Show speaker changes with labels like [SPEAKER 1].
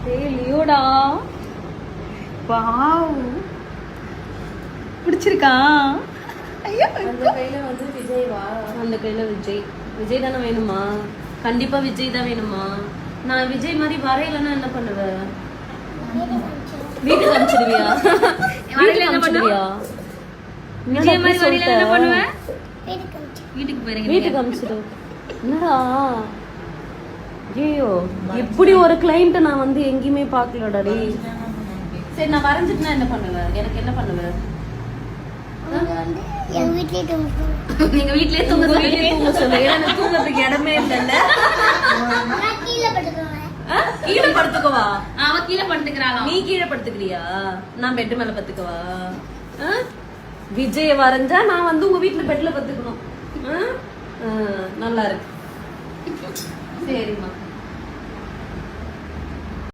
[SPEAKER 1] லியோடா wow பிடிச்சிருக்கா? ஐயோ
[SPEAKER 2] அந்த கையில வந்து விஜய் வா.
[SPEAKER 1] அந்த கையில விஜய். விஜய் தானே வேணுமா? கண்டிப்பா விஜய் தான் வேணுமா? நான் விஜய் மாதிரி வரையலன்னா என்ன பண்ணுவேன்? வீட்டுக்கு அனுப்பிச்சிடுவியா? வீட்டுக்கு அனுப்பிச்சிடுவியா?
[SPEAKER 3] விஜய் மாதிரி வரையில என்ன பண்ணுவேன்? வீட்டுக்கு போறீங்க.
[SPEAKER 1] வீட்டுக்கு அனுப்பிச்சிடு. என்னடா ஐயோ இப்படி ஒரு கிளைண்ட் நான் வந்து எங்கேயுமே பாக்கலடா டேய். சரி நான் வரைஞ்சிட்டுனா என்ன பண்ணுவேன்? எனக்கு என்ன பண்ணுவேன்?
[SPEAKER 3] நீங்க வீட்லயே தூங்க
[SPEAKER 1] சொல்லு. ஏன்னா தூங்கறதுக்கு இடமே இல்லைல்ல. கீழே படுத்துக்கவா?
[SPEAKER 3] அவ கீழே படுத்துக்கிறாளாம்.
[SPEAKER 1] நீ கீழே படுத்துக்கிறியா? நான் பெட் மேல படுத்துக்கவா? விஜய வரைஞ்சா நான் வந்து உங்க வீட்டுல பெட்ல படுத்துக்கணும். நல்லா இருக்கு. சரிம்மா.